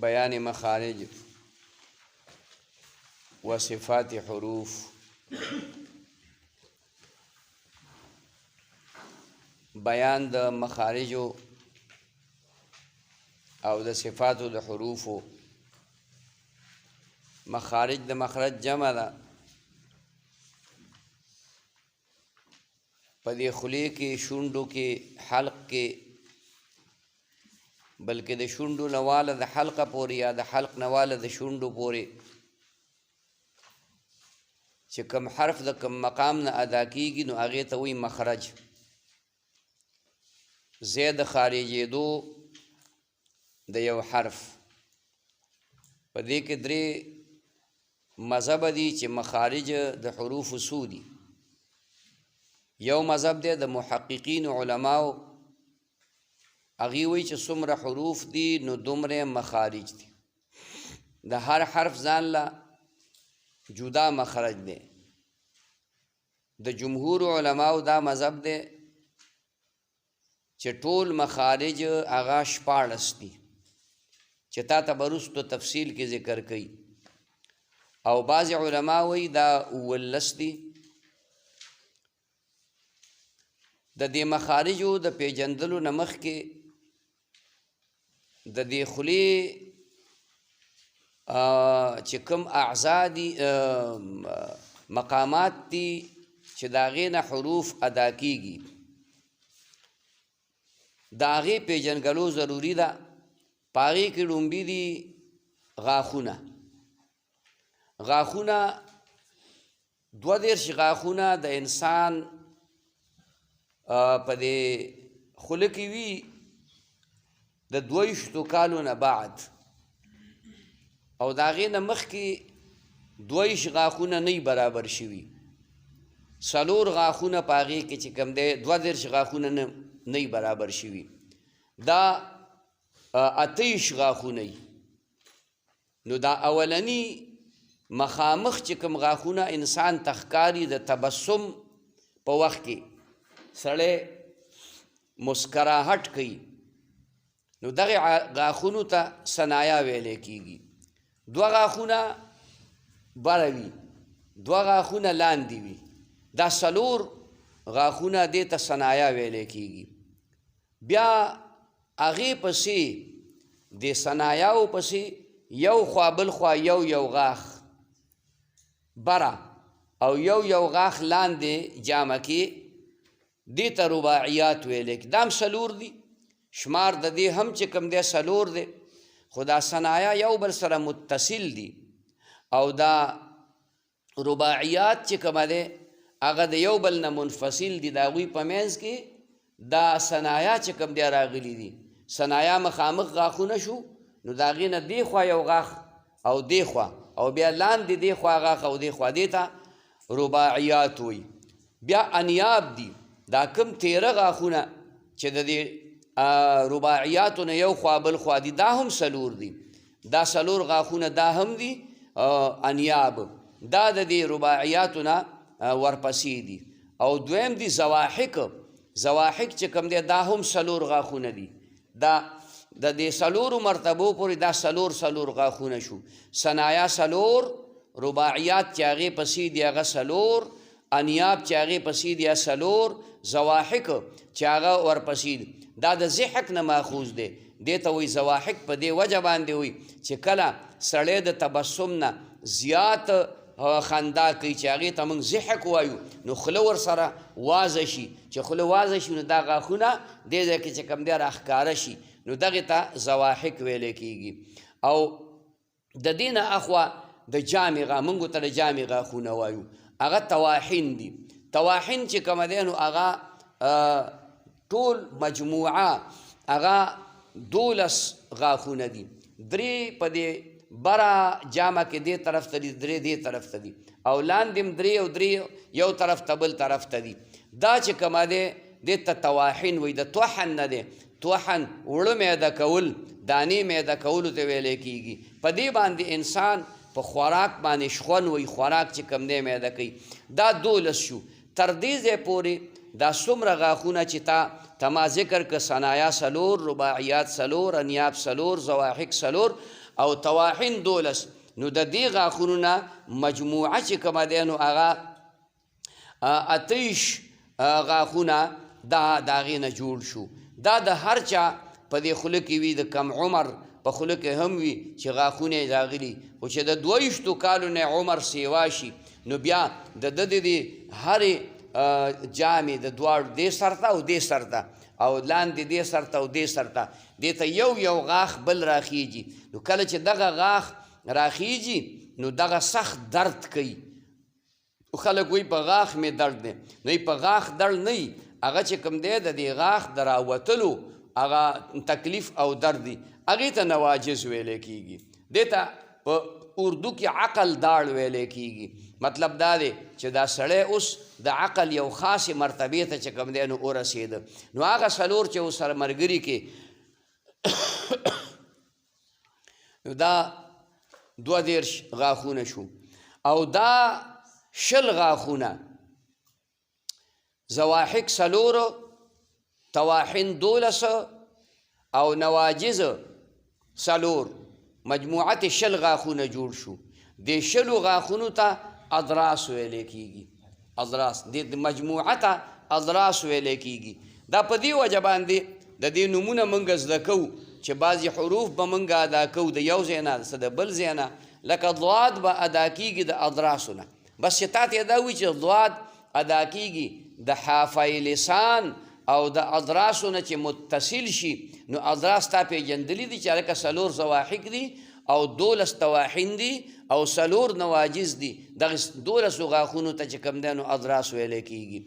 بیان مخارج و صفات حروف. بیان د مخارجو او د صفاتو د حروفو. مخارج د مخرج جمع ده. په دې خولې کې شونډو کې حلق کې بلکې د شونډو نه واله د حلقه پورې یا د حلق نه واله د شونډو پورې چې کم حرف د کم مقام نه ادا کیږي نو هغې ته وایي مخرج. ځای د خارجېدو د یو حرف. په دې کې درې مذهب دي چې مخارج د حروف څو دي. یو مذهب دی د محققین علماو، هغوی وایي چې څومره حروف دي نو دومره مخارج دي. د هر حرف ځان له جدا مخرج دی. د جمهور علماو دا مذهب دی چې ټول مخارج هغه 14 دي چې تا ته به وروستو تفصیل کې ذکر کوي. او بعض علما وایي دا 19 دي. د دې مخارجو د پیژندلو نه مخکې د دې خولې چې کوم اعضا دي مقامات دي چې د هغې نه حروف ادا کیږي د هغې پیژنګلو ضروري ده. په هغې کې لومبي دي غاښونه. غاښونه 22 غاښونه د انسان په دې خوله کې وي د 22 کالو نه بعد، او د هغې نه مخکې 22 غاښونه نه برابر شوي. 4 غاښونه په هغې کې چې کوم دی 22 غاښونه نه برابر شوي. دا 28 غاښونه وي. نو دا اولني مخامخ چې کوم غاښونه انسان ته ښکاري د تبسم په وخت کې سړی مسکراهټ کوي، نو دغه غاښونو ته ثنایا ویلی کېږي. 2 غاښونه بره وي، 2 غاښونه لاندې وي. دا 4 غاښونه دې ته ثنایا ویلی کېږي. بیا هغې پسې د ثنایاو پسې یو خوا بل خوا یو غاښ بره او یو غاښ لاندې جامه کې دې ته رباعیات ویلی کېږي. دا هم 4 دي. شمار د دې هم چې کوم دی 4 دی، خو دا ثنایا یو بل سره متصل دي. او دا رباعیات چې کومه دی هغه د یو بل نه منفصل دي. د هغوی په منځ کې دا ثنایا چې کوم دی راغلي دي. ثنایا مخامخ غاښونه شو، نو د هغې نه دې خوا یو غاښ او دې خوا، او بیا لاندې دې خوا غاښ او دې خوا، دې ته رباعیات وایي. بیا انیاب دي. دا کوم 13 غاښونه چې د دې رباعیاتو نه یو خوا بل خوا دي، دا هم 4 دي. دا 4 غاښونه دا هم دي انیاب. دا د دې رباعیاتو نه ورپسې دي. او دویم دي زواحق. زواحق چې کوم دی دا هم 4 غاښونه دي. دا د دې 4 مرتبو پورې دا 4 غاښونه شو. ثنایا 4، رباعیات چې هغې پسې دي هغه 4، انیاب چې هغې پسې دي 4، زواحق چې هغه ورپسې دي. دا د ضحک نه ماخوذ دی. دې ته وایي زواحق په دې وجه باندې وایي چې کله سړی د تبسم نه زیات خندا کوي چې هغې ته موږ ضحک وایو، نو خوله ورسره وازه شي. چې خوله وازه شي نو دا غاښونه دې ځای کې چې کوم دی راښکاره شي، نو دغې ته زواحق ویلی کېږي. او د دې نه اخوا د جامې موږ ته د جامې غاښونه وایو، هغه طواحین دي. طواحین چې کومه دی نو هغه ټول مجموعه هغه 12 غاښونه دي. 3 په دې بره جامه کې دې طرف ته دي، 3 دې طرف ته دي، او لاندې هم 3 او 3 یو طرف ته بل طرف ته دي. دا چې کومه دی دې ته طواحین وایي. د طحن نه دی. طحن وړه میده کول، دانې میده کولو ته ویلی کېږي. په دې باندې انسان په خوراک باندې شخون وایي، خوراک چې کوم دی میده کوي. دا 12 شو. تر دې ځای پورې دا څومره غاښونه چې تا ما ذکر که ثنایا 4، رباعیات 4، انیاب 4، زواحق 4، او تواحین 12. نو د دې غاښونو نه مجموعه چې کومه دی نو هغه 28 غاښونه دا د هغې نه جوړ شو. دا د هر چا په دې خوله کې وي، د کم عمر په خوله کې هم وي چې غاښونه یې راغلي، خو چې د 22 کالو نه عمر سیوا شي نو بیا د دې هرې جامې د دواړو دې سر ته او دې سر ته او لاندې دې سر ته او دې سر ته دې ته یو غاښ بل راخیږي. نو کله چې دغه غاښ راخیږي نو دغه سخت درد کوي. خلک وایي په غاښ مې درد دی، نو په غاښ درد نه وي، هغه چې کوم دی د دې غاښ د راوتلو هغه تکلیف او درد دی، هغې ته نواجز ویلی کېږي. دې ته په اردو کې عقل داړ ویلی کېږي. مطلب دا دی چې دا سړی اوس د عقل یو خاصې مرتبې ته چې کوم دی نو ورسېده. نو هغه څلور چې ورسره ملګري کې نو دا 22 غاښونه شو، او دا 20 غاښونه زواحق 4 تواحین 12 او نواجز 4 مجموعت 20 غاښونه جوړ شو. د 20 غاښونو ته اضراس ویلی کېږي. اضراس د مجموعه ته اضراس ویلی کېږي. دا په دې وجه باندې د دې نومونه موږ زده کوو چې بعضې حروف به موږ ادا کوو د یو ځای نه څه د بل ځای نه، لکه ضاد به ادا کېږي د اضراسو نه، بس چې تا ته دا وي چې ضاد ادا کېږي د حافظ لسان او د اضراسو نه چې متصل شي، نو اضراس تا پیژندلی دي چې هلکه 4 زواحق دي او 12 تواحین دي او 4 نواجز دي. دغه 12 غاښونو ته چې کوم دی نو اضراس ویلی کېږي.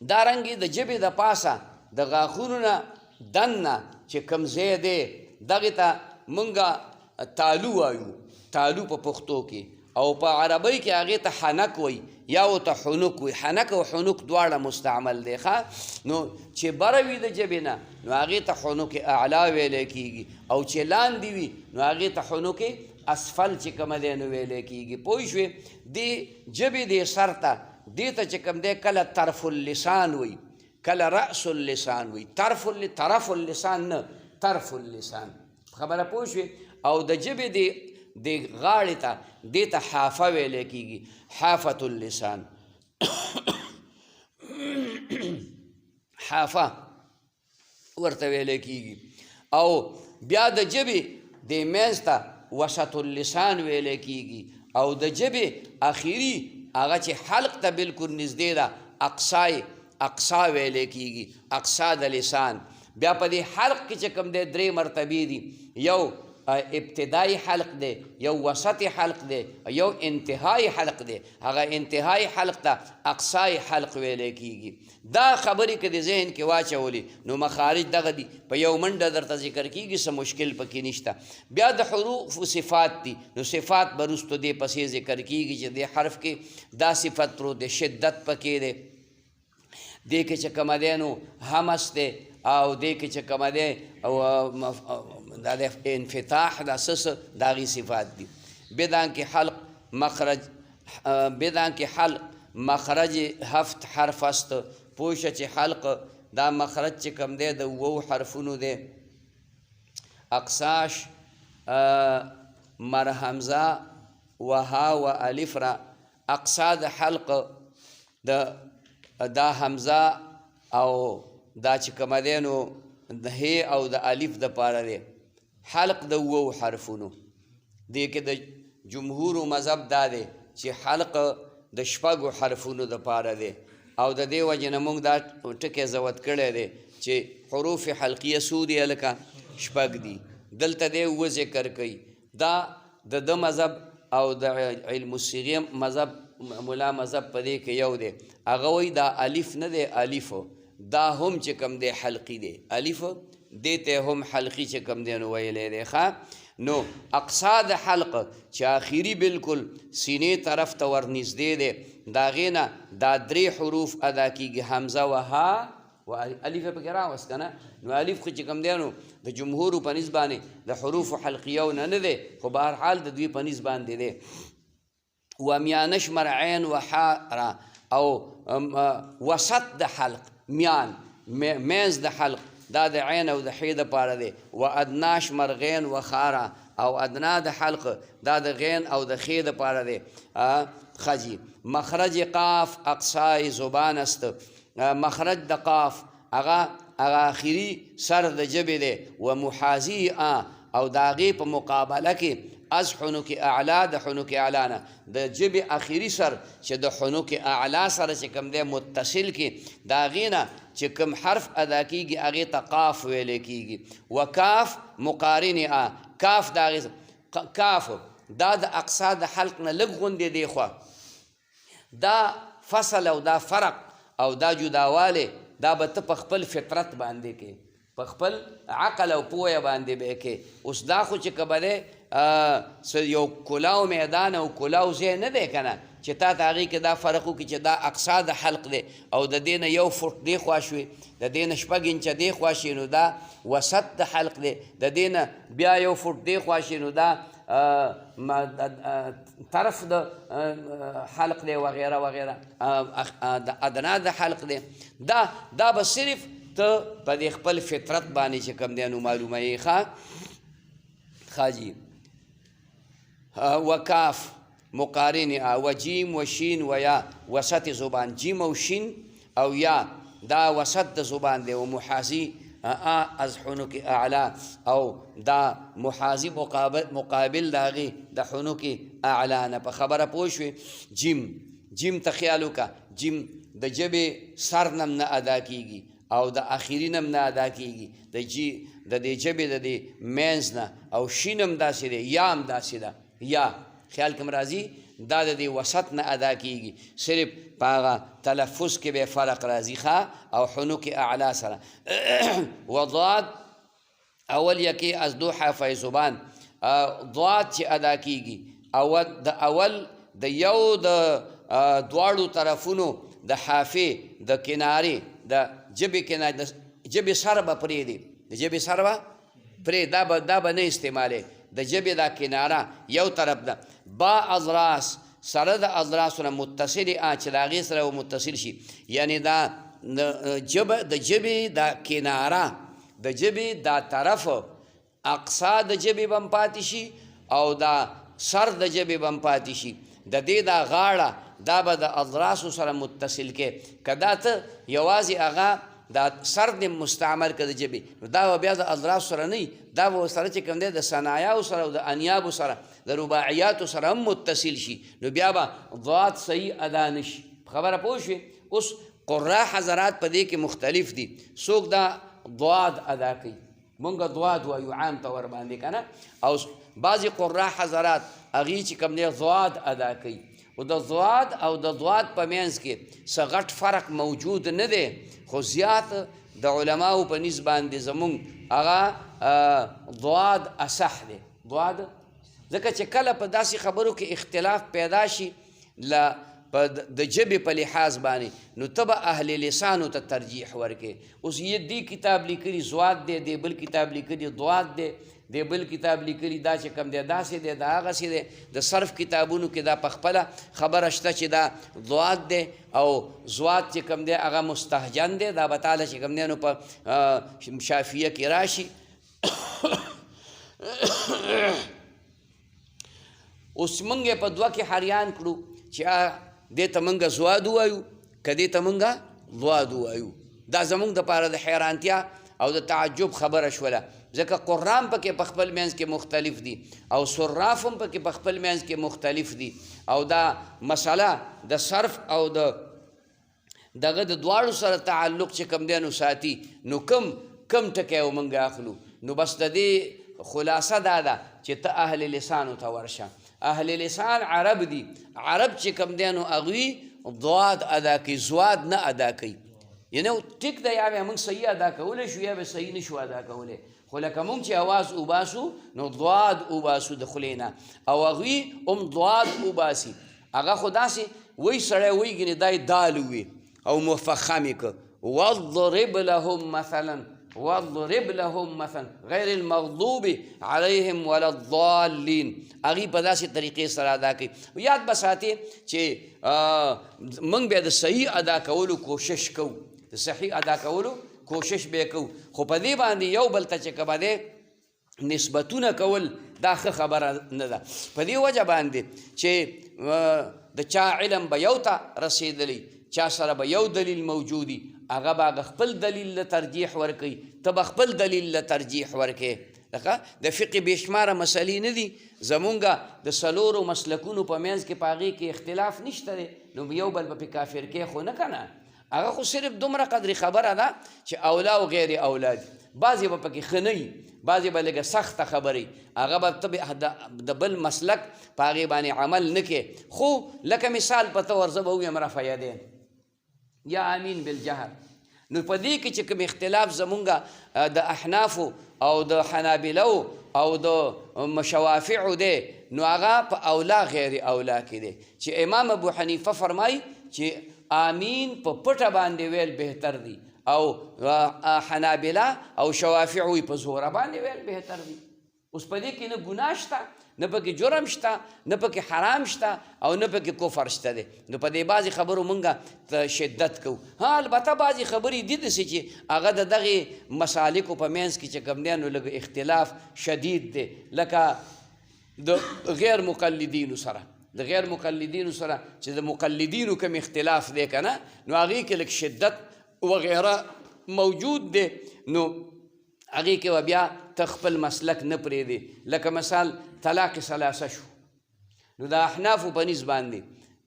دارنګې د ژبې د پاسه د غاښونو نه دننه چې کوم ځای دی دغې ته مونږ تالو وایو، تالو په پښتو کې، او په عربۍ کې هغې ته حنک وایي یا ورته حنک وایي. حنک او حنک دواړه مستعمل دی ښه. نو چې بره وي د ژبې نه نو هغې ته حنک اعلا ویلی کېږي، او چې لاندې وي نو هغې ته حنک اسفل چې کومه دی نو ویلی کېږي. پوه شوې؟ دې ژبې دې سر ته دې ته چې کوم دی کله طرف اللسان وایي، کله رأس اللسان وایي. طرف اللسان نه، طرف اللسان. خبره پوه شوې؟ او د ژبې د غاړې ته دې ته حافه ویلی کېږي، حافة اللسان. حافه ورته ویلی کېږي. او بیا د ژبې د منځ ته وسط اللسان ویلی کېږي، او د ژبې اخري هغه چې حلق ته بالکل نږدې ده اقصا ویلی کېږي، اقصا د لسان. بیا په دې حلق کې چې کوم دی 3 مرتبې دي، یو ابتدائی حلق دی، یو وسط حلق دی، یو انتہائی حلق دی. هغه انتہائی حلق ته اقصای حلق ویلی کېږي. دا خبرې که د ذهن کې واچولې نو مخارج دغه دي، په یو منډه درته ذکر کېږي، څه مشکل پکې نشته. بیا د حروف صفات دي، نو صفات به وروستو دې پسې ذکر کېږي چې دې حرف کې دا صفت پروت دی، شدت پکې دی، دې کې چې کومه دی نو همس دی، او دې کې چې کومه دی او دا د انفتاح دا سس دا غي صفات دي. بدان کې حلق مخرج، بدان کې حلق مخرج هفت حرف است. پوشه چې حلق دا مخرج چې کوم دی د 2 حرفونو دی، اقصاش مرحمزه وها و الف را. اقصا د حلق دا حمزه او دا چې کومه دی نو د ه او د الف د پاره دی. حلق د 2 حرفونو دې کې د جمهور مذهب دا دی چې حلق د 4 حرفونو د پاره دی، او د دې وجه نه موږ دا ټکی زوت کړی دی چې حروف حلقیه څو دي هلکه 4 دي. دلته دی 2 ذکر کوي. دا د مذهب او د علم الصیغه مذهب مولا مذهب په دې کې یو دی. هغه وایي دا الف نه دی، الف دا هم چې کوم دی حلقي دی، الف دیتے هم حلقی چې کم دی نو ویلی دی ښه. نو اقصا د حلق چې آخري بالکل سینې طرف ته ورنږدې دی، د هغې نه دا 3 حروف ادا کېږي، حمزه و ها و الف یې پکې راوست که نه. نو الف خو چې کوم دی نو د جمهورو په نسبت باندې د حروفو حلقیو نه دی، خو بهرحال د دوی په نسبت باندې دی. و میانه شمر عین و حا را، او وسط د حلق، میان منځ د حلق دا د عین او د ح دپاره دی. و ادنا شمر غین و خارا او ادنا د حلق دا د غین او د خې دپاره دی. خجی مخرج قاف اقصای زبان است. مخرج د قاف هغه آخري سر د ژبې دی. و محاذی او د هغې په مقابله کې از حنوک اعلا د حنوک اعلا نه د ژبې آخري سر چې د حنوک اعلا سره چې کوم دی متصل کې د هغې نه چې کوم حرف ادا کېږي هغې ته قاف ویلی کېږي. و کاف مقارن کاف د هغې کاف دا د اقصا د حلق نه لږ غوندې دی خوا دا فصل او دا فرق او دا جداوالی دا به ته په خپل فطرت باندې کې په خپل عقل او پوهه باندې به کې. اوس دا خو چې که به دی یو کلاو میدان او کلاو ځای نه دی که نه چې تا ته هغې کې دا فرق وکړي چې دا اقصا د حلق دی او د دې نه 1 فوټ دی خوا شوې د دې نه 6 انچه دی خوا شي نو دا وسط د حلق دی د دې نه بیا 1 فوټ دی خوا شي نو دا طرف د حلق دی وغیره وغیره د ادنا د حلق دی. دا به صرف ته په دې خپل فطرت باندې چې کوم دی نو معلومه یې خاجي. و کاف مقارن و جیم و شین و یا وسط زبان جیم او شین او یا دا وسط د زبان دی. و محاذی از حنوک اعلا او دا محاذی مقابل د هغې د حنوک اعلا نه په خبره پوه شوې. جیم ته خیال وکړه جیم د ژبې سر نم نه ادا کېږي او د آخري نم نه ادا کېږي د دې ژبې د دې مینځ نه او شین هم داسې دی یا هم داسې ده یا خیال کوم راځي دا د دې وسط نه ادا کېږي صرف په هغه تلفظ کې به فرق راځي او حنوک اعلا سره. و ضاد اول یکی از دو حرفه زبان ضاد چې ادا کېږي د اول د یو د دواړو طرفونو د حافې د کنارې د ژبې کنارې د ژبې سر به پرېږدي د ژبې سر به پرې دا به نه استعمالې د ژبې دا کناره یو طرف ده. با اضراس سره د اضراسو نه متصلې چې د هغې سره متصل شي یعنی دا د ژبې دا کناره د ژبې دا طرف اقصا د ژبې به هم پاتې شي او دا سر د ژبې به هم پاتې شي د دې دا غاړه دا به د اضراسو سره متصل کې که دا ته یوازې هغه دا سر دې مستعمل که د ژبې نو دا به بیا د اضراسو سره نه دا به سره چې کوم دی د ثنایاو سره او د انیابو سره د رباعیاتو سره هم متصل شي نو بیا به ضاد صحیح ادا نه شي. خبره پوه شوې. اوس قرا حضرات په دې کې مختلف دي څوک دا ضاد ادا کوي مونږ ضاد وایو عام طور باندې که نه او بعضې قرا حضرات هغې چې کوم دی ضاد ادا کوي و د ضاد او د ضاد په منځ کې څه غټ فرق موجود نه دی خو زیات د علماو په نسبت باندې زمونږ هغه ضاد اصح دی. ضاد ځکه چې کله په داسې خبرو کې اختلاف پیدا شي د ژبې په لحاظ باندې نو ته به اهل لسانو ته ترجیح ورکې. اوس یې دې کتاب لیکلي ضاد دی دې بل کتاب لیکلي ضاد دی دې بل کتاب لیکلي دا چې کوم دی داسې دی دا هغسې دی د صرف کتابونو کې دا په خپله خبره شته چې دا ضاد دی او ضاد چې کوم دی هغه مستهجن دی دا به تاله چې کوم دی نو په شافیه کې راشي. اوس موږ یې په دوه کې حریان کړو چې دې ته موږ ضاد ووایو که دې ته موږ ضاد ووایو. دا زموږ دپاره د حیرانتیا او د تعجب خبره شوله ځکه قرآن پکې په خپل منځ کې مختلف دي او صراف هم پکې په خپل منځ کې مختلف دي او دا مسله د صرف او دغه د دواړو سره تعلق چې کوم دی نو ساتي نو کم ټکی و موږ اخلو نو بس د دې خلاصه دا ده چې ته اهل لسانو ته ورشه. اهل لسان عرب دي عرب چې کوم دی نو هغوی ضاد ادا کوي ضاد نه ادا کوي یعنی ټیک ده یا به موږ صحیح ادا کولی شو یا به صحیح نشو ادا کولی خو لکه موږ چې اواز وباسو نو ضاد وباسو د خولې نه او هغوی هم ضاد وباسي هغه خو داسې وی سړی وی ګنې دا یې دال وي او مفخم یې که واضرب لهم مثلا غیر المغضوب علیهم ولا الضالین هغوی په داسې طریقې سره ادا کوي. یاد به ساتې چې موږ بیا د صحیح ادا کولو کوشش کوو د صحیح ادا کولو کوشش به کوو خو په دې باندې یو بل ته چې کومه دی نسبتونه کول دا ښه خبره نه ده په دې وجه باندې چې د چا علم به یو ته رسېدلی چا سره به یو دلیل موجودي هغه به هغه خپل دلیل له ترجیح ورکوي ته به خپل دلیل له ترجیح ورکوې د فقه بېشماره مسلې نه دي زمونږ د څلورو مسلکونو په منځ کې په هغې کې اختلاف نشته دی نو یو بل به پې کافر کې خو نه که نه هغه خو صرف دومره قدرې خبره ده چې اولا او غیر اولا دي بعضې به پکې ښه نه وي بعضې به لږه سخته خبرې هغه به ته د بل مسلک په هغې باندې عمل نه کې خو لکه مثال په طور زه به ویم رفع یدین یا آمین بالجهر نو په دې کې چې کوم اختلاف زمونږ د احنافو او د حنابلو او د مشوافعو دی نو هغه په اولا غیر اولا کې دی چې امام ابو حنیفه فرمایي چې آمین په پټه باندې ویل بهتر دی او حنابله او شوافعوی په زوره باندې ویل بهتر دی اوس په دې کې نه ګناه شته نه پکې جرم شته نه پکې حرام شته او نه پکې کفر شته دی نو په دې بعضې خبرو مونږ شدت کوو ها البته بعضې خبرې دي داسې چې هغه د دغې مسالکو په منځ کې چې کوم دی نو لږ اختلاف شدید دی لکه د غیر مقلدینو سره د غیر مقلدینو سره چې د مقلدینو کوم اختلاف دی که نه نو هغې کې لږ شدت وغیره موجود دی نو هغې کې به بیا ته خپل مسلک نه پرېږدې لکه مثال طلاق ثلاثه شو نو د احنافو په نسبت باندې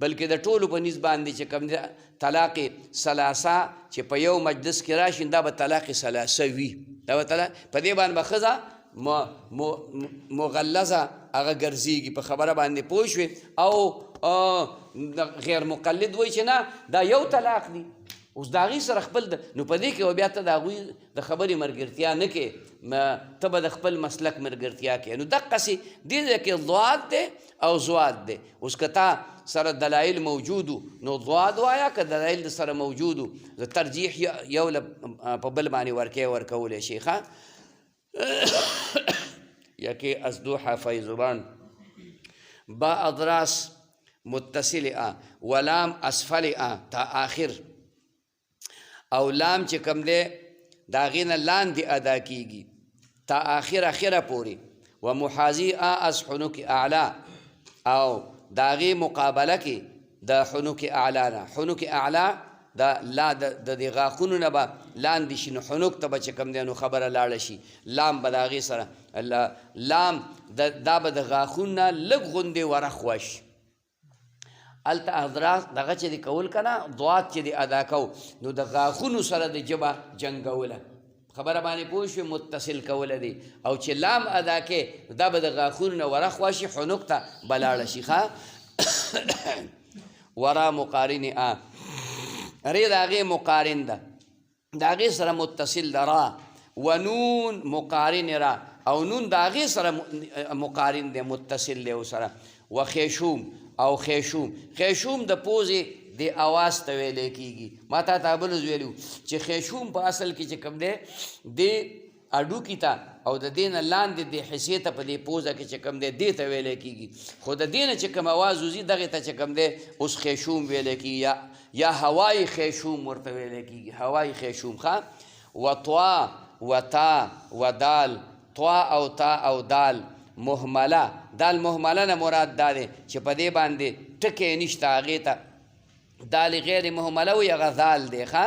بلکې د ټولو په نسبت باندې چې کوم دی طلاق ثلاثه چې په یو مجلس کې راشي دا به طلاق ثلاثه وي دا به په دې باندې به ښځه مغلظه هغه ګرځېږي په خبره باندې پوه شوې او غیر مقلد وایي چې نه دا یو طلاق دی اوس د هغې سره خپل نو په دې کې به بیا ته د هغوی د خبرې ملګرتیا نه کې ته به د خپل مسلک ملګرتیا کې نو دقسې دې ځای کې ضواد دی او زواد دی اوس که تا سره دلایل موجودو نو ضواد وایه که دلایل د سره موجودو د ترجیح یو په بل باندې ورکولی شي ښه یکی از دو حرفای زبان با ادراس متصل ولام اسفل تا آخر او لام چې کم دی د هغې نه لاندې ادا کیږي تا آخره پورې و محاذي از حنوک اعلی او د هغې مقابله کې د حنوک اعلی نه حنوک اعلی د دې غاښونو نه به لاندې شي نو حنوک ته به چې کم دی نو خبره لاړه شي لام به د هغې سره لام دا به د غاښونو نه لږ غوندې ورخوا شي هلته ادراس دغه چې د کول که نه ضواد چې د ادا کو نو د غاښونو سره د ژبه جنګوله خبره باندې پوه شوې متصل کوله دی او چې لام ادا کې دا به د غاښونو نه ورخوا شي حنوک ته به لاړه شي ښه ورا مقارن ری د هغې مقارن ده د هغې سره متصل ده را و نون مقارن را او نون د هغې سره مقارن دی متصل دی سره و خیشوم او خیشوم د پوزې د اواز ته ویلی کېږي ما تا بلوز ویلو چې خیشوم په اصل کې چې کوم دی د اډوکي ته او د دې نه لاندې د حصې ته په دې پوزه کې چې کوم دی دې ته ویلی کېږي خو د دې نه چې کوم اواز وځي دغې ته چې کوم دی اوس خیشوم ویلی کېږي یا هوای خیشوم ورته ویلی کېږي هوای خیشوم ښه و طوا و تا و دال طوا او تا او دال مهمله دال مهمله نه مراد دا دی چې په دې باندې ټکی نشته هغې ته دال غیر مهمله وي هغه دال دی ښه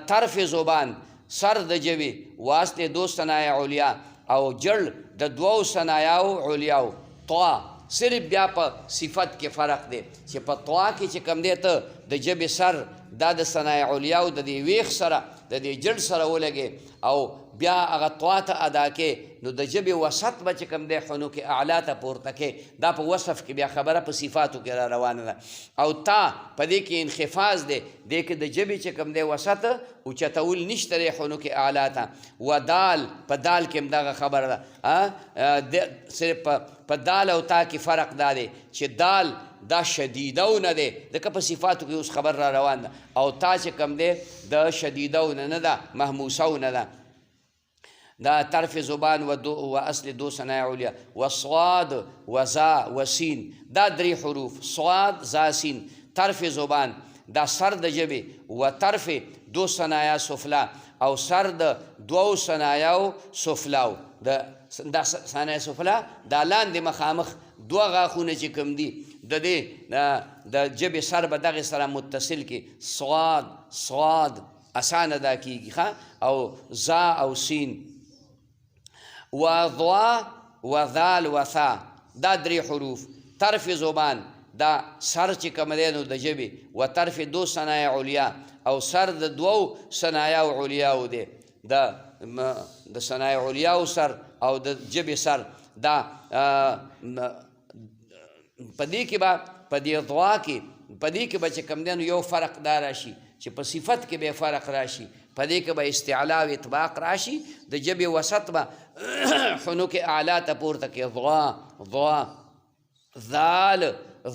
طرف زبان سر د ژبې واسطې دو ثنایا علیا او جړ د دوو ثنایاو علیاو طوا صرف بیا په صفت کې فرق دی چې په طوا کې چې کوم دی ته د ژبې سر دا د ثنای علیاو د دې ویښ سره د دې جړ سره ولګې او بیا هغه طوا ته ادا کې نو د ژبې وسط به چې کوم دی حنوک اعلی ته پورته کې دا په وصف کې بیا خبره په صفاتو کې را روانه ده او تا په دې کې انخفاض دی دې کې د ژبې چې کوم دی وسط اوچتول نشته دی حنوک اعلی ته و دال په دال کې هم دغه خبره ده صرف په دال او تا کې فرق دا دی چې دال دا شدیدو نه دی ځکه په صفاتو کې اوس خبر را روان ده او تا چې کوم دی د شدیدو نه ده محموسو نه ده دا طرف زبان و اصل دو ثنایا علیا و صاد و زا و سین دا درې حروف صاد زا سین طرف زبان دا سر د ژبې و طرف دو ثنایا سفلا او سر د دوو ثنایاو سفلاو دا ثنایا سفلا دا لاندې مخامخ دوه غاښونه چې کوم دي د دې د ژبې سر به دغې سره متصل کې صاد اسانه دا کېږي ښه او زا او سین و ضوا و ذال و ثا دا درې حروف طرف زبان دا سر چې کوم دی نو د ژبې و طرف دو ثنایا علیا او سر د دوو ثنایاو علیاو دی د ثنایا علیاو سر او د ژبې سر دا په دې کې به په دې ضوا کې په دې کې به چې کوم دی نو یو فرق دا راشي چې په صفت کې به فرق راشي په دې کې به استعلا او اطباق راشي د ژبې وسط به حنوک اعلی ته پورته کې ضوا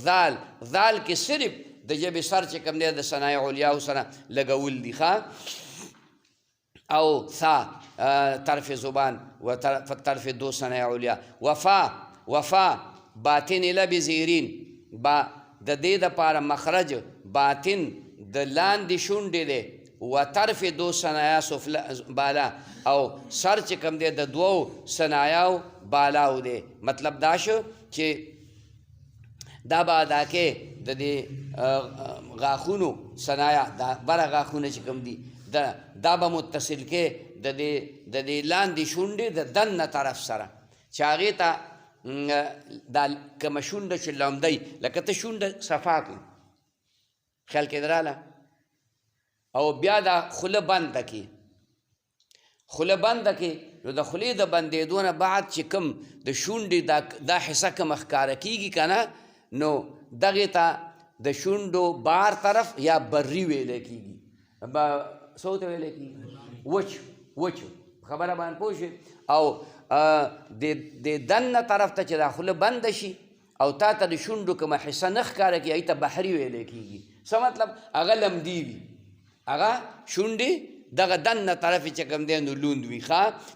ذال کې صرف د ژبې سر چې کوم دی د ثنایا علیاو سره لګول دي او ثا طرف زبان و طرف دو ثنایا علیا وفا باطن لب زیرین با د دې دپاره مخرج باطن د لاندې شونډې دی و طرف دو ثنایا سفلا بالا او سر چې کوم دی د دوو ثنایاو بالاو دی مطلب دا شو چې دا به ادا کې د دې غاښونو ثنایا دا بره غاښونه چې کوم دي دا به متصل کې د دې لاندې شونډې د دننه طرف سره چې هغې ته دا کومه شونډه چې لمدی لکه ته شونډه صفا کړي خیال کې دراله او بیا دا خوله بنده کې خوله بنده کې نو د خولې د بندېدو نه بعد چې کوم د شونډې دا حصه کوم ښکاره کېږي که نه نو دغې ته د شونډو بار طرف یا بري ویلی کېږي څه ته ویلی کېږي وچ خبره باندې پوه شوې او د دننه طرف ته چې دا خوله بنده شي او تا ته د شونډو کومه حصه نه ښکاره کړي هغې ته بحري ویلی کېږي څه مطلب هغه لمدي وي هغه شونډې دغه دننه طرف چې کوم دی نو لوند وي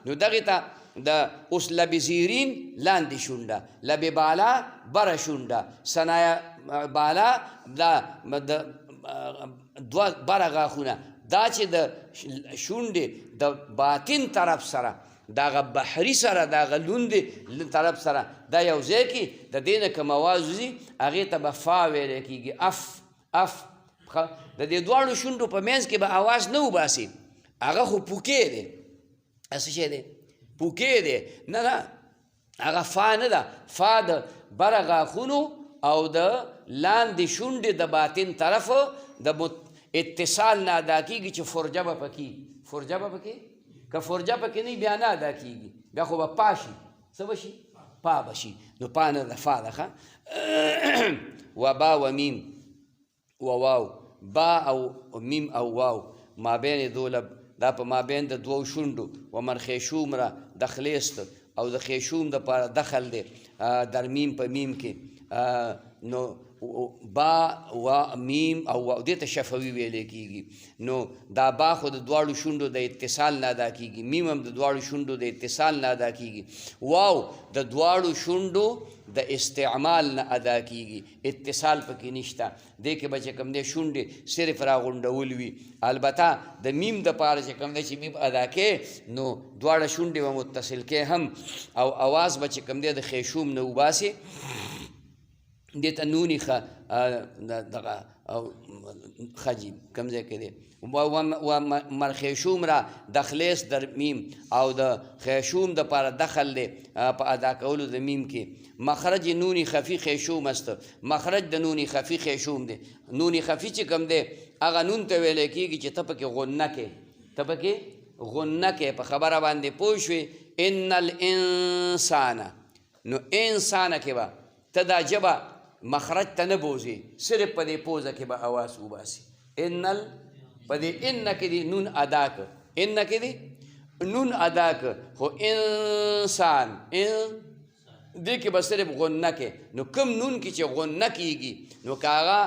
نو دغې ته د اوس لب زیرین لاندې شونډه لب بالا بره شونډه ثنایا بالا دا دوه بره غاښونه دا چې د شونډې د باطن طرف سره دغه بحري سره دغه لوندې طرف سره دا یو ځای کې د دې نه کوم اواز وځي هغې ته به فا ویلی کېږي اف د دې دواړو شونډو په منځ کې به اواز نه وباسي هغه خو پوکې دی څه شی دی پوکې دی نه هغه فا نه ده فا د بره غاښونو او د لاندې شونډې د باطن طرف د اتصال نه ادا کېږي چې فرجه به پکې فرجه به پکې که فرجه پکې نه بیا نه ادا کېږي بیا خو به پا شي څه به شي پا به شي نو پا نه ده فا ده و با و میم و واو با او میم او واو مابین دولب دا په مابین د دوو شونډو و مرخیشوم را دخلیست او د خیشوم دپاره دخل دی در میم په میم کې نو با و میم او دې ته شفوي ویلی کېږي نو دا با خو د دواړو شونډو د اتصال نه ادا کېږي میم هم د دواړو شونډو د اتصال نه ادا کېږي واو د دواړو شونډو د استعمال نه ادا کېږي اتصال پکې نشته دې کې به چې کوم دی شونډې صرف راغونډول وي البته د میم دپاره چې کوم دی چې میم ادا کې نو دواړه شونډې به متصل کې هم او اواز به چې کوم دی د خیشوم نه وباسي دې ته نونی دغه خجیب کوم ځای کې دی و مرخیشوم را دخلیس در میم او د خیشوم دپاره دخل دی په ادا کولو د میم کې مخرج نونی خفی خیشوم است مخرج د نونی خفی خیشوم دی نونی خفی چې کوم دی هغه نون ته ویلی کېږي چې ته پکې غنه کې ته پکې غنه کې په خبره باندې پوه شوې ان الانسان نو انسانه کې به ته دا ژبه مخرج ته نه بوځي صرف په دې پوزه کې به اواز وباسي په دې ان کې دي نون ادا که ان کې دي نون ادا که خو انسان دې کې به صرف غنه کې نو کوم نون کې چې غنه کېږي نو که هغه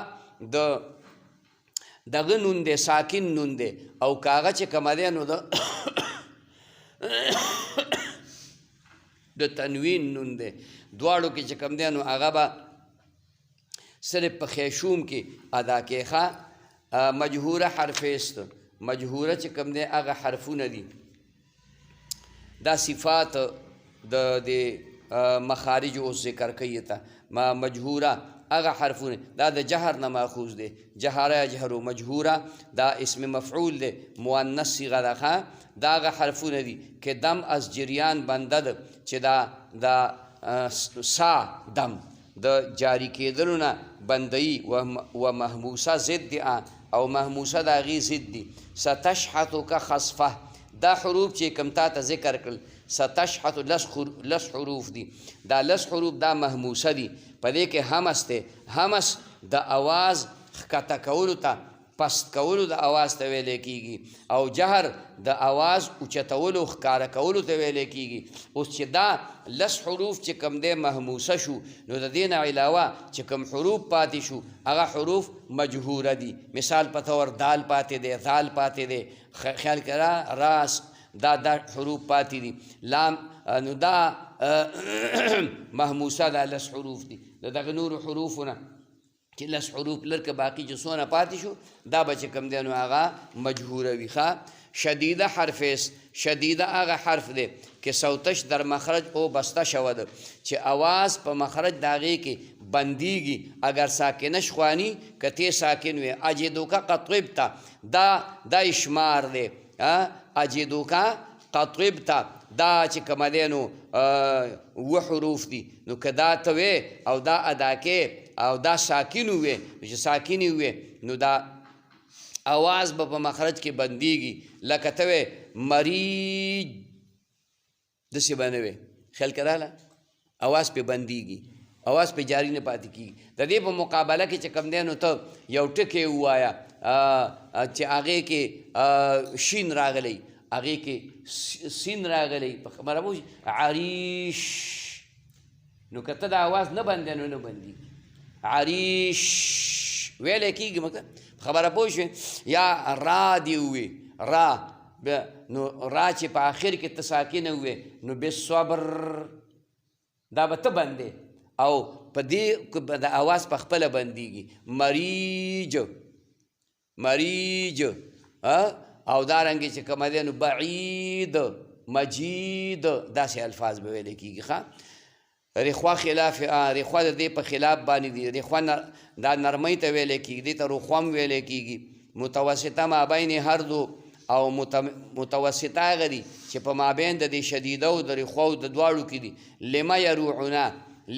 دغه نون دی ساکن نون دی او که هغه چې کومه دی نو د تنوین نون دی دواړو کې چې کوم دی نو هغه به صرف په خیشوم کې ادا کې مجهوره حرفیست مجهوره چې کوم دی هغه حرفونه دي دا صفات د مخارج اوس ذکر کوي ته مجهوره هغه حرفونه دا د جهر نه ماخوذ دی جهره یجهرو مجهوره دا اسم مفعول دی مؤنث صیغه ده دا هغه حرفونه دي که دم از جریان بنده ده چې دا سا دم د جاری کېدلو نه بندهی و محموسه ضد دی او محموسه د هغې ضد دي ستشحتو که خصفه دا حروف چې کوم تا ته ذکر کړل ستشحت لس حروف دي دا لس حروف دا محموسه دي په دې کې همس دی همس د اواز ښکته کولو ته پست کولو د اواز ته ویلی کېږي او جهر د اواز اوچتولو ښکاره کولو ته ویلی کېږي اوس چې دا لس حروف چې کوم دی محموسه شو نو د دې نه علاوه چې کوم حروف پاتې شو هغه حروف مجهوره دي مثال په طور دال پاتې دی ذال پاتې دی خیال کړه راس دا حروف پاتې دي لام نو دا محموسه دا لس حروف دي د دغه نورو حروفونه چې لس حروف لرکه باقي چې څونه پاتې شو دا به چې کوم دی نو هغه مجهوره وي شدیده حرفیست شدیده هغه حرف دی که صوتش در مخرج او بسته شود چې اواز په مخرج د هغې کې بندیږي اگر ساکنش خوانی که تی ساکن وي اجدوکه قطبته دا اشمار دی اجدوکه قطبته دا چې کومه دی نو اوه حروف دي نو که دا ته وې او دا ادا کې او دا ساکن وې چې ساکنې وې نو دا اواز به په مخرج کې بندیږي لکه ته وې مریج داسې به نه وې خیال کراله اواز پې بندیږي اواز پې جاری نه پاتې کېږي د دې په مقابله کې چې کوم دی نو ته یو ټکی ووایه چې هغې کې شین راغلی هغې کې سین راغلی په خبره پوه عریش نو که ته د اواز نه بندې نو نه بندېږي عریش ویلی کېږي مطلب خبره پوه شوې یا را دې ووې را نو را چې په آخر کې ته ساکنه ووې نو بالصبر دا به ته بندې او په دې د اواز په خپله بندېږي مریج مریج او دارنګې چې کومه دی نو بعید مجید داسې الفاظ به ویلی کېږي رخوا خلاف رخوا د دې په خلاف باندې دي رخوا دا نرمۍ ته ویلی کېږي دې ته رخوم ویلی کېږي متوسطه مابین هر دو او متوسطه هغه دي چې په مابین د دې شدیده او د رخواو د دواړو کې دي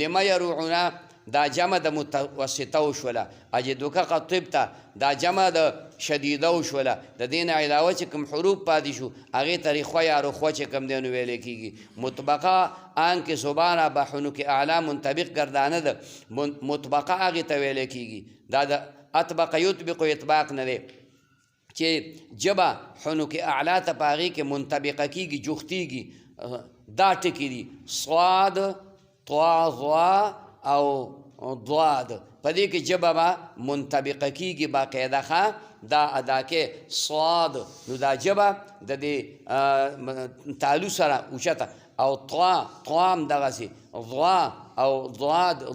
لما یروعنا دا جمع د متوسطه وشوله اجدوکه قطبته دا جمع د شدیده وشوله د دې نه علاوه چې کوم حروف پاتې شو هغې ته رخوه یا رخوه چې کوم دی نو ویلی کېږي مطبقه آن که زبانه به حنوک اعلی منطبق گردانه ده مطبقه هغې ته ویلی کېږي دا د اطبق یطبق اطباق نه دی چې ژبه حنوک اعلی ته په هغې کې منطبقه کېږي جوختېږي دا ټکي دي صاد طوا ضوا او ضاد په دې کې ژبه به منطبقه کېږي باقاعده ښه دا ادا کې صاد نو دا ژبه د دې تالو سره اوچته او طوا هم دغسې ضوا او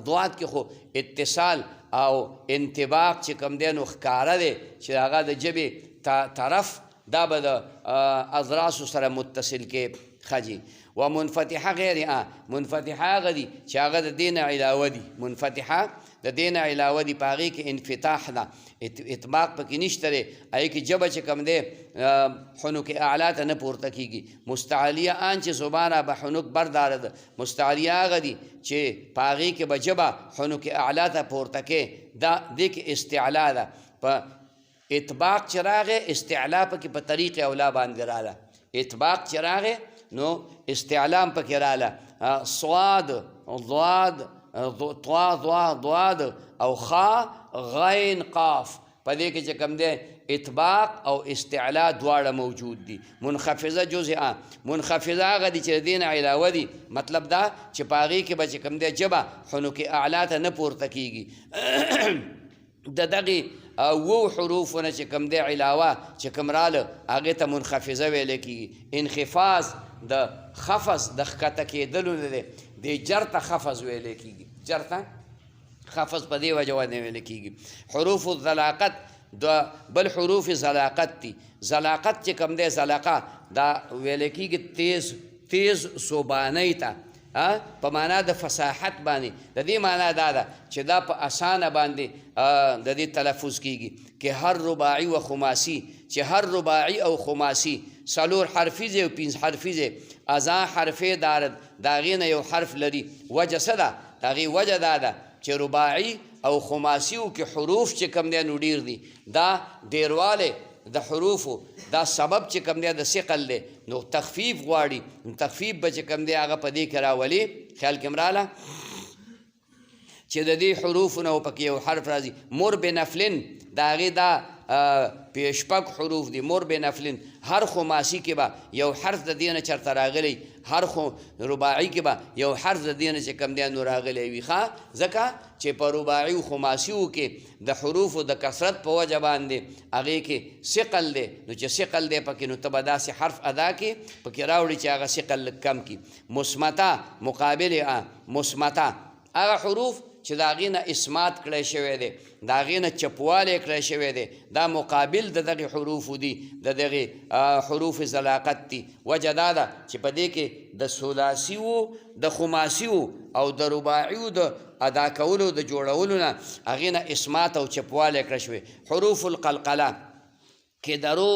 ضاد کې خو اتصال او انطباق چې کوم دی نو ښکاره دی چې هغه د ژبې طرف دا به د اضراسو سره متصل کې خجي و منفتحه غیر منفتحه هغه دي چې هغه د دې نه علاوه دي منفتحه د دې نه علاوه دي په هغې کې انفتاح ده اطباق پکې نشته دی هغې کې ژبه چې کوم دی حنوک اعلی ته نه پورته کېږي مستعلیه آن چې زبانه به حنوک برداره ده مستعلیه هغه دي چې په هغې کې به ژبه حنوک اعلی ته پورته کې دا دې کې استعلا ده په اطباق چې راغی استعلا پکې په طریق اولا باندې راله اطباق چې راغی نو استعلام پکې راله صاد ضاد طوا ضوا ضاد او خا غین قاف په دې کې چې کوم دی اطباق او استعلا دواړه موجود دي منخفضه جزئه منخفضه هغه دي چې د دې نه علاوه دي مطلب دا چې په هغې کې به چې کوم دی ژبه حنوک اعلی ته نه پورته کېږي د دغې اوو حروفونه چې کوم دی علاوه چې کوم راله هغې ته منخفضه ویلی کېږي انخفاض د خفض د ښکته کېدلو نه دی دې جر ته خفض ویلی کېږي جر ته خفض په دې وجه باندې ویلی کېږي حروف الذلاقت د بل حروف زلاقت دي. زلاقت چې کوم دی زلقه دا ویل کېږي تیز صوبانۍ ته په معنا د فصاحت باندې. د دې معنا دا ده چې دا په اسانه باندې د دې تلفظ کېږي که هر رباعي و خماسي چې هر رباعي او خماسي څلور حرفي دی او پنځه حرفي دی ازا حرفې دارد د هغې نه یو حرف لري. وجه څه ده؟ د هغې وجه دا ده چې رباعي او خماسیو کې حروف چې کوم دی نو ډېر دي. دا ډېروالی د حروفو دا سبب چې کوم دی د ثقل دی نو تخفیف غواړي. نو تخفیف به چې کوم دی هغه په دې کې راولي. خیال کې مراله چې د دې حروفو نه پکې یو حرف راځي. مر بنفلن د هغې دا شپږ حروف دي. مر بنفلن هر خماسي کې به یو حرف د دې نه چېرته راغلی، هر رباعي کې به یو حرف د دې نه چې کوم دی نو راغلی وي. ځکه چې په رباعي او خماسیو کې د حروفو د کثرت په وجه باندې هغې کې ثقل دی. نو چې ثقل دی پکې نو ته به داسې حرف ادا کې پکې راوړي چې هغه ثقل لږ کم کړي. مثمته مقابل مثمته هغه حروف چې د هغې نه اسمات کړی شوی دی، د هغې نه چپوالی کړی شوی دی، دا مقابل د دغې حروفو دي، د دغې حروف زلاقت دي. وجه دا ده چې په دې کې د ثلاثیو د خماسیو او د رباعیو د ادا کولو د جوړولو نه هغې نه اسمات او چپوالی کړی شوی. حروف القلقله که درو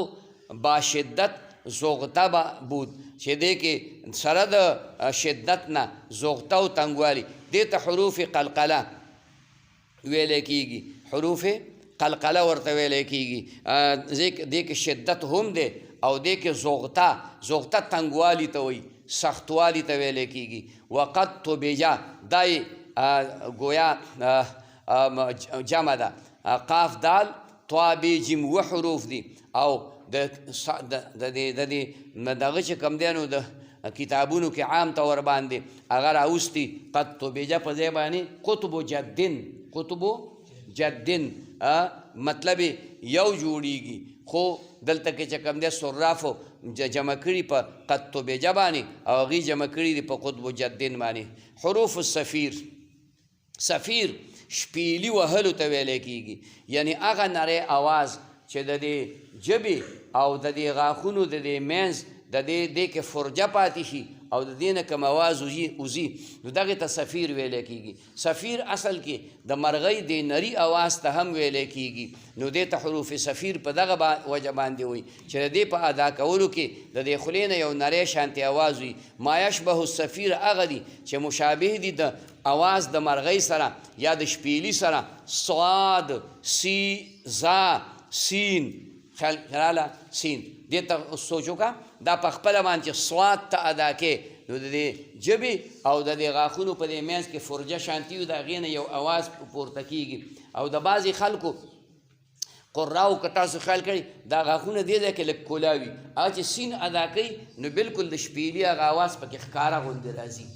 با شدت زغته به بود چې دې کې سره د شدت نه زغته او تنګوالي دې ته حروف قلقله ویلی کېږي. حروف قلقله ورته ویلی کېږي. دې کې شدت هم دی او دې کې زغته تنګوالي ته وایي، سختوالي ته ویلی کېږي. وقد طبجه دا گویا جمع ده. قاف دال طا بی جیم و حروف دي او د دې دغه چې کوم دی نو د کتابونو کې عام طور باندې هغه راوستي قد طبجه په ځای باندې قطب جدن مطلب یو جوړیږي. خو دلته کې چې کوم دی صرافو جمع کړي په قد طبجه باندې او هغې جمع کړي دي په قطب جدن باندې. حروف صفیر شپیلي وهلو ته ویلی کېږي. یعنی هغه نری اواز چې د دې ژبې او د دې غاښونو د دې منځ د دې کې فرجه پاتې شي او د دې نه کوم اواز وځي نو دغې ته صفیر ویلی کېږي. صفیر اصل کې د مرغۍ د نري اواز ته هم ویلی کېږي. نو دې ته حروف صفیر په دغه وجه باندې وایي چې د دې په ادا کولو کې د دې خولې نه یو نری شانتې اواز وي. ما یشبه الصفیر هغه دي چې مشابه دي د اواز د مرغۍ سره یا د شپیلي سره. صاد سی زا سین خیاله سین دې ته سوچ وکړه. دا په خپله باندې چې صاد ته ادا کې نو د دې ژبې او د دې غاښونو په دې منځ کې فرجه شانتي وي د هغې نه یو اواز پورته کېږي. او د بعضې خلکو قراو که تاسو خیال کړئ دا غاښونه دې ځای کې لږ کولا وي، هغه چې سین ادا کوي نو بلکل د شپیلي هغه اواز پکې ښکاره غوندې راځي،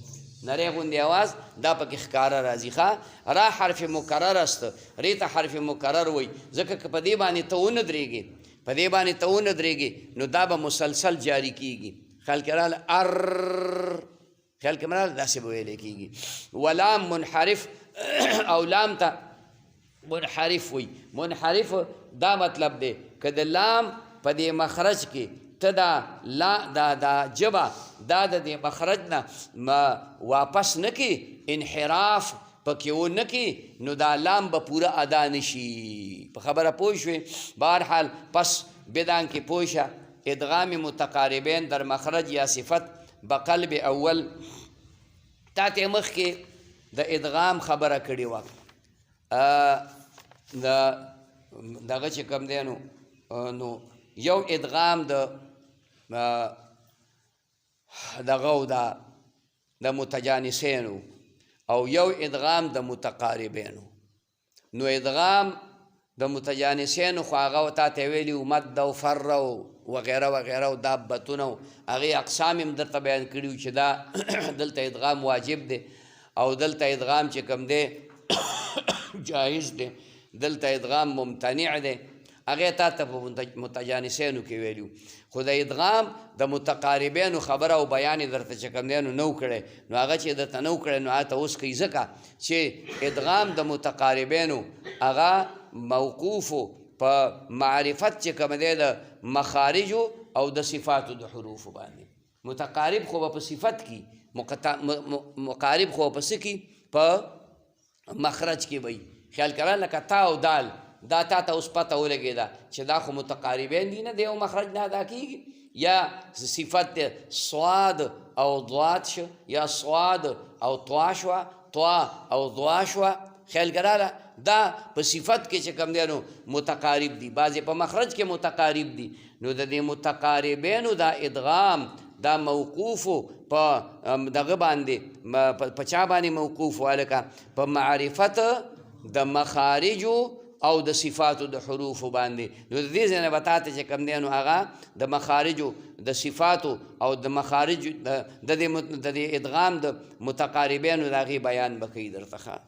نری غوندې اواز دا پکې ښکاره راځي. را حرف مکرر است، ری ته حرف مکرر وایي ځکه که په دې باندې ته ودرېږې نو دا به مسلسل جاری کېږي. خیال کې راغله خیال کې راغله داسې به ویلی کېږي. ولام منحرف او لام ته منحرف وایي. منحرف دا مطلب دی که د لام په دې مخرج کې ته دا ژبه دا د دې مخرج نه واپس نه کړي، انحراف پکې ونه کړي نو دا لام به پوره ادا نشي. په خبره پوه شوې؟ بهرحال پس بدان کې پوه شه ادغام متقاربین در مخرج یا صفت بقلب اول. تا ته مخکې د ادغام خبره کړې وه. دغه چې کوم دی نو یو ادغام دغه د متجانسینو او یو ادغام د متقاربینو. نو ادغام د متجانسینو خو هغه تا ته ویلي مد او فر وغیره وغیره او دابتونه هغې اقسام هم درته بیان کړي وو چې دا دلته ادغام واجب دی او دلته ادغام چې کوم دی جایز دی، دلته ادغام ممتنع دی. هغې تا ته په متجانسینو کې ویلي وو. خو د ادغام د متقاربینو خبره او بیان یې درته چې کوم دی نو کړی نو هغه چې درته نو کړی نو هغه ته اوس کوي ځکه چې ادغام د متقاربینو هغه موقوفو په معرفت چې کوم دی د مخارجو او د صفاتو د حروفو باندې. متقارب خو په صفت کې، مقارب خو په څه کې؟ په مخرج کې وي. خیال کړه لکه تا او دال، دا تا ته اوس پته ولګېده چې دا خو متقاربین دي، نه د یو مخرج نه ادا کېږي. یا صفت صاد او ضاد شو، یا صاد او طوا شوه، طوا او ضوا شوه. خیال کړه دا په صفت کې چې کوم دی نو متقارب دي، بعضې په مخرج کې متقارب دي. نو د دې متقاربینو دا ادغام دا موقوفو په دغه باندې، په چا باندې موقوف والکه؟ په معرفت د مخارجو او د صفاتو د حروفو باندې. نو د دې ځای نه به تا ته چې کوم دی نو هغه د مخارجو د صفاتو او د مخارج د دې ادغام د متقاربینو د هغې بیان به کوي درته.